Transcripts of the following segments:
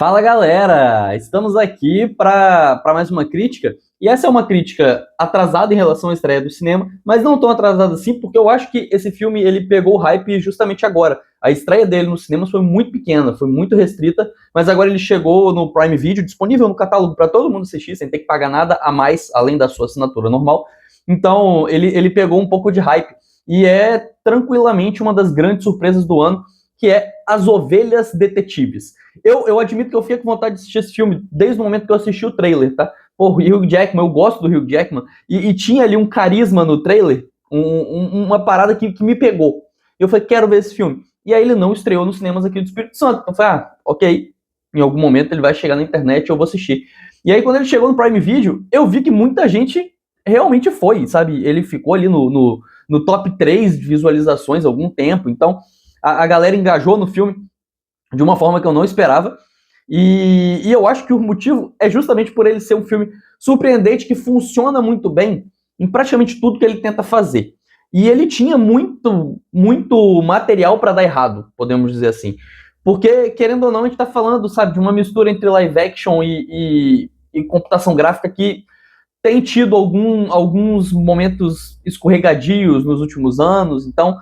Fala galera, estamos aqui para mais uma crítica, e essa é uma crítica atrasada em relação à estreia do cinema, mas não tão atrasada assim, porque eu acho que esse filme ele pegou o hype justamente agora. A estreia dele nos cinemas foi muito pequena, foi muito restrita, mas agora ele chegou no Prime Video, disponível no catálogo para todo mundo assistir, sem ter que pagar nada a mais, além da sua assinatura normal. Então ele pegou um pouco de hype, e é tranquilamente uma das grandes surpresas do ano, que é As Ovelhas Detetives. Eu admito que eu fiquei com vontade de assistir esse filme desde o momento que eu assisti o trailer, tá? Pô, o Hugh Jackman, eu gosto do Hugh Jackman, e tinha ali um carisma no trailer, uma parada que me pegou. Eu falei, quero ver esse filme. E aí ele não estreou nos cinemas aqui do Espírito Santo. Então eu falei, ok, em algum momento ele vai chegar na internet e eu vou assistir. E aí quando ele chegou no Prime Video, eu vi que muita gente realmente foi, sabe? Ele ficou ali no top 3 de visualizações há algum tempo, então a galera engajou no filme de uma forma que eu não esperava. E eu acho que o motivo é justamente por ele ser um filme surpreendente, que funciona muito bem em praticamente tudo que ele tenta fazer. E ele tinha muito material para dar errado, podemos dizer assim. Porque, querendo ou não, a gente está falando, sabe, de uma mistura entre live action e computação gráfica que tem tido alguns momentos escorregadios nos últimos anos. Então,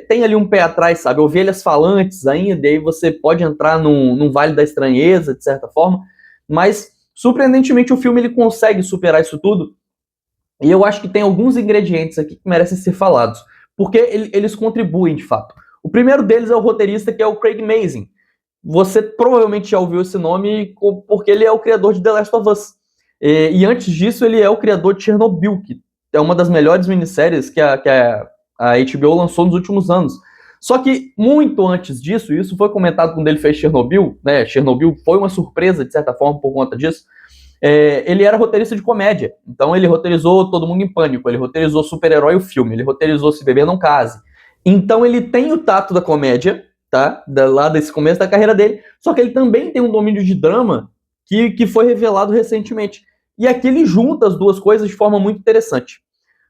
tem ali um pé atrás, sabe? Ovelhas falantes ainda, e aí você pode entrar num vale da estranheza, de certa forma, mas surpreendentemente o filme ele consegue superar isso tudo, e eu acho que tem alguns ingredientes aqui que merecem ser falados, porque eles contribuem de fato. O primeiro deles é o roteirista, que é o Craig Mazin. Você provavelmente já ouviu esse nome porque ele é o criador de The Last of Us. E antes disso, ele é o criador de Chernobyl, que é uma das melhores minisséries que a HBO lançou nos últimos anos. Só que muito antes disso, isso foi comentado quando ele fez Chernobyl, né? Chernobyl foi uma surpresa, de certa forma, por conta disso. Ele era roteirista de comédia. Então ele roteirizou Todo Mundo em Pânico, ele roteirizou Super-Herói o filme, ele roteirizou Se Beber Não Case. Então ele tem o tato da comédia, tá? Lá desse começo da carreira dele, só que ele também tem um domínio de drama que foi revelado recentemente. E aqui ele junta as duas coisas de forma muito interessante.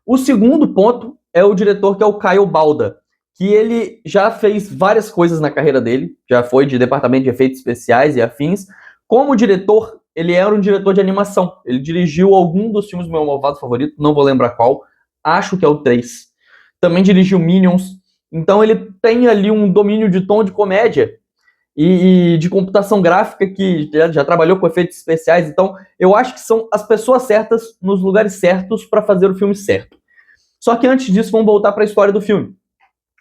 O segundo ponto é o diretor, que é o Kyle Balda, que ele já fez várias coisas na carreira dele, já foi de departamento de efeitos especiais e afins. Como diretor, ele era um diretor de animação. Ele dirigiu algum dos filmes do meu malvado favorito, não vou lembrar qual, acho que é o 3. Também dirigiu Minions. Então ele tem ali um domínio de tom de comédia e de computação gráfica, que já trabalhou com efeitos especiais. Então eu acho que são as pessoas certas nos lugares certos para fazer o filme certo. Só que antes disso, vamos voltar para a história do filme.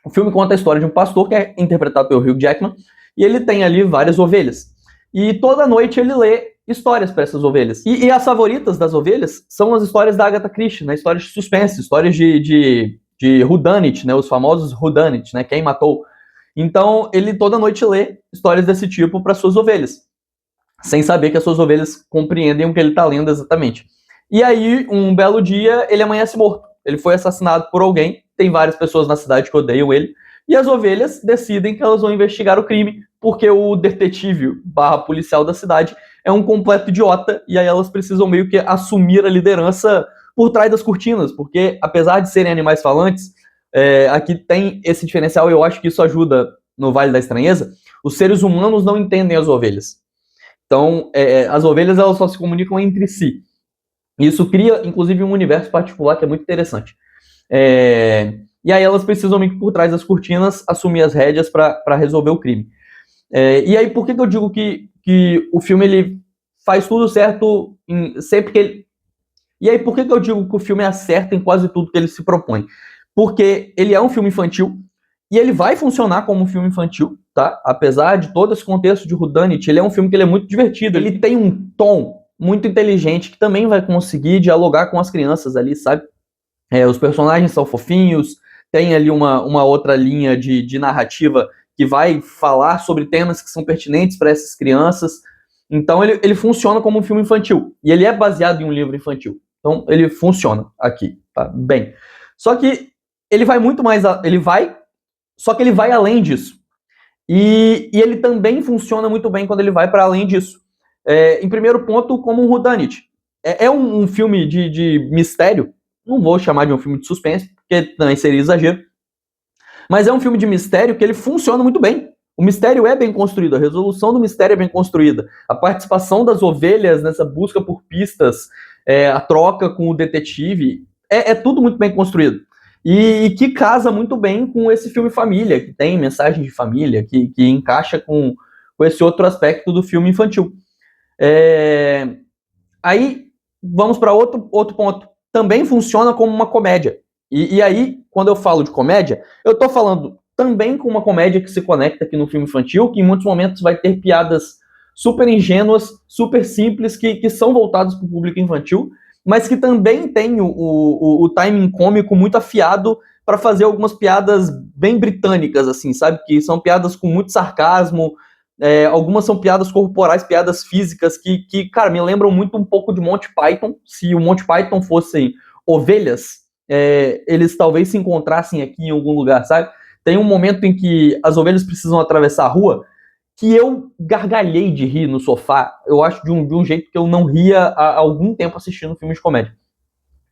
O filme conta a história de um pastor, que é interpretado pelo Hugh Jackman, e ele tem ali várias ovelhas. E toda noite ele lê histórias para essas ovelhas. E as favoritas das ovelhas são as histórias da Agatha Christie, né? Histórias de suspense, histórias de whodunit, né? Os famosos whodunit, né? Quem matou. Então ele toda noite lê histórias desse tipo para suas ovelhas, sem saber que as suas ovelhas compreendem o que ele está lendo exatamente. E aí, um belo dia, ele amanhece morto. Ele foi assassinado por alguém, tem várias pessoas na cidade que odeiam ele, e as ovelhas decidem que elas vão investigar o crime, porque o detetive barra policial da cidade é um completo idiota, e aí elas precisam meio que assumir a liderança por trás das cortinas, porque apesar de serem animais falantes, aqui tem esse diferencial, e eu acho que isso ajuda no Vale da Estranheza. Os seres humanos não entendem as ovelhas. Então, as ovelhas elas só se comunicam entre si. Isso cria, inclusive, um universo particular que é muito interessante. E aí elas precisam ir por trás das cortinas, assumir as rédeas para resolver o crime. E aí, por que eu digo que o filme ele faz tudo certo sempre que ele... E aí, por que eu digo que o filme acerta em quase tudo que ele se propõe? Porque ele é um filme infantil, e ele vai funcionar como um filme infantil, tá? Apesar de todo esse contexto de whodunit, ele é um filme que ele é muito divertido, ele tem um tom muito inteligente, que também vai conseguir dialogar com as crianças ali, sabe? Os personagens são fofinhos, tem ali uma outra linha de narrativa que vai falar sobre temas que são pertinentes para essas crianças. Então ele funciona como um filme infantil, e ele é baseado em um livro infantil. Então ele funciona aqui, tá? Bem. Só que ele vai muito mais... Só que ele vai além disso. E ele também funciona muito bem quando ele vai para além disso. Em primeiro ponto, como um whodunit. É um filme de mistério, não vou chamar de um filme de suspense, porque também seria exagero, mas é um filme de mistério que ele funciona muito bem. O mistério é bem construído, a resolução do mistério é bem construída. A participação das ovelhas nessa busca por pistas, a troca com o detetive, é tudo muito bem construído. E que casa muito bem com esse filme família, que tem mensagem de família, que encaixa com esse outro aspecto do filme infantil. Aí, vamos para outro ponto. Também funciona como uma comédia. E aí, quando eu falo de comédia, eu estou falando também com uma comédia que se conecta aqui no filme infantil, que em muitos momentos vai ter piadas super ingênuas, super simples, que são voltadas para o público infantil, mas que também tem o timing cômico muito afiado para fazer algumas piadas bem britânicas, assim, sabe? Que são piadas com muito sarcasmo, algumas são piadas corporais, piadas físicas, que, cara, me lembram muito um pouco de Monty Python. Se o Monty Python fossem ovelhas, eles talvez se encontrassem aqui em algum lugar, sabe? Tem um momento em que as ovelhas precisam atravessar a rua que eu gargalhei de rir no sofá. Eu acho de um jeito que eu não ria há algum tempo assistindo filmes de comédia.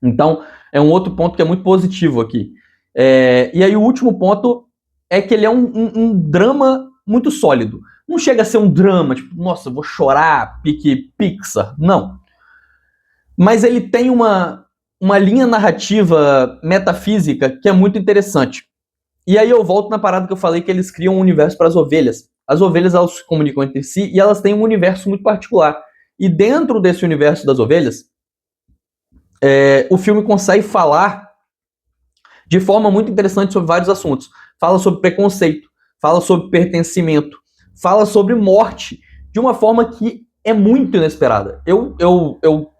Então, é um outro ponto que é muito positivo aqui. E aí o último ponto é que ele é um drama muito sólido. Não chega a ser um drama, tipo, nossa, eu vou chorar, pique Pixar. Não. Mas ele tem uma linha narrativa metafísica que é muito interessante. E aí eu volto na parada que eu falei, que eles criam um universo para as ovelhas. As ovelhas, elas se comunicam entre si e elas têm um universo muito particular. E dentro desse universo das ovelhas, o filme consegue falar de forma muito interessante sobre vários assuntos. Fala sobre preconceito, fala sobre pertencimento, fala sobre morte, de uma forma que é muito inesperada. Eu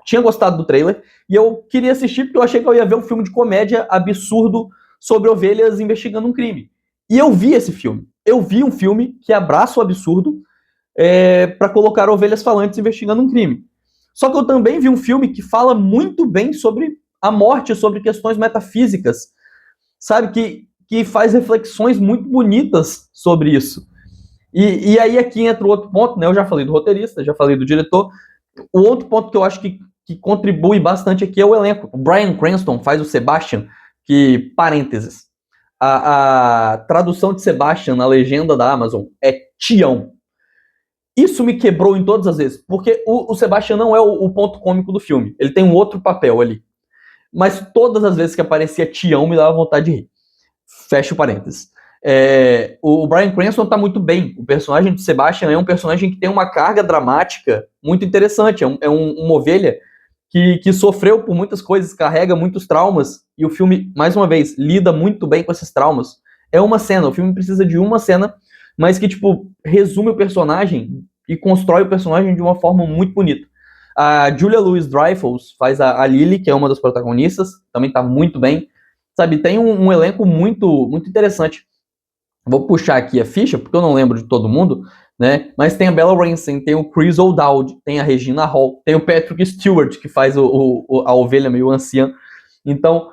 tinha gostado do trailer e eu queria assistir porque eu achei que eu ia ver um filme de comédia absurdo sobre ovelhas investigando um crime. E eu vi esse filme. Eu vi um filme que abraça o absurdo para colocar ovelhas falantes investigando um crime. Só que eu também vi um filme que fala muito bem sobre a morte, sobre questões metafísicas, sabe? Que faz reflexões muito bonitas sobre isso. E aí aqui entra o outro ponto, né? Eu já falei do roteirista, já falei do diretor. O outro ponto que eu acho que contribui bastante aqui é o elenco. O Bryan Cranston faz o Sebastian, que, parênteses, a tradução de Sebastian na legenda da Amazon é Tião. Isso me quebrou em todas as vezes, porque o Sebastian não é o ponto cômico do filme. Ele tem um outro papel ali. Mas todas as vezes que aparecia Tião me dava vontade de rir. Fecha o parênteses. O Bryan Cranston tá muito bem. O personagem de Sebastian é um personagem que tem uma carga dramática muito interessante. É uma ovelha que sofreu por muitas coisas, carrega muitos traumas, e o filme, mais uma vez, lida muito bem com esses traumas. É uma cena, o filme precisa de uma cena, mas que, tipo, resume o personagem e constrói o personagem de uma forma muito bonita. A Julia Louis-Dreyfus faz a Lily, que é uma das protagonistas, também tá muito bem. Sabe, tem um elenco muito, muito interessante. Vou puxar aqui a ficha, porque eu não lembro de todo mundo, né? Mas tem a Bella Ramsey, tem o Chris O'Dowd, tem a Regina Hall, tem o Patrick Stewart, que faz a ovelha meio anciã. Então,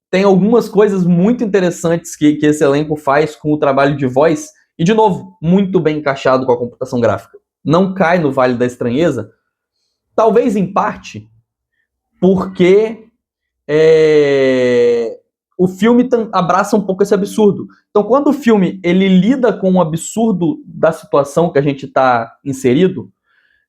tem algumas coisas muito interessantes que esse elenco faz com o trabalho de voz, e, de novo, muito bem encaixado com a computação gráfica. Não cai no Vale da Estranheza, talvez em parte porque o filme abraça um pouco esse absurdo. Então, quando o filme ele lida com o absurdo da situação que a gente está inserido,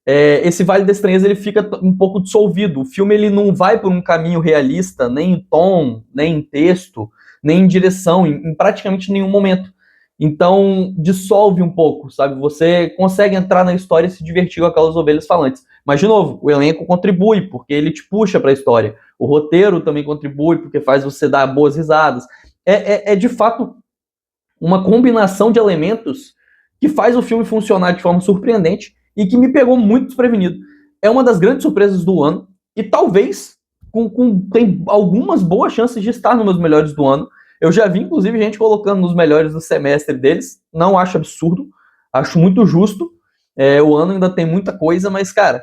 esse Vale da Estranheza ele fica um pouco dissolvido. O filme ele não vai por um caminho realista, nem em tom, nem em texto, nem em direção, em praticamente nenhum momento. Então, dissolve um pouco, sabe? Você consegue entrar na história e se divertir com aquelas ovelhas falantes. Mas, de novo, o elenco contribui, porque ele te puxa para a história. O roteiro também contribui, porque faz você dar boas risadas. De fato, uma combinação de elementos que faz o filme funcionar de forma surpreendente e que me pegou muito desprevenido. É uma das grandes surpresas do ano, e talvez tem algumas boas chances de estar nos meus melhores do ano. Eu já vi, inclusive, gente colocando nos melhores do semestre deles. Não acho absurdo, acho muito justo. O ano ainda tem muita coisa, mas, cara,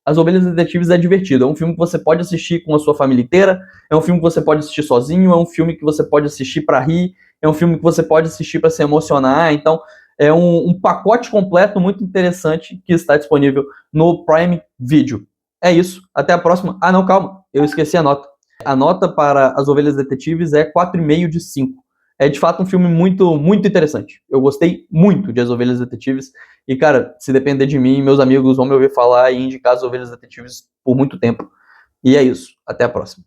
As Ovelhas Detetives é divertido. É um filme que você pode assistir com a sua família inteira, é um filme que você pode assistir sozinho, é um filme que você pode assistir para rir, é um filme que você pode assistir para se emocionar. Então, é um pacote completo muito interessante que está disponível no Prime Video. É isso, até a próxima. Não, calma, eu esqueci a nota. A nota para As Ovelhas Detetives é 4,5 de 5. É de fato um filme muito, muito interessante. Eu gostei muito de As Ovelhas Detetives. E, cara, se depender de mim, meus amigos vão me ouvir falar e indicar As Ovelhas Detetives por muito tempo. E é isso. Até a próxima.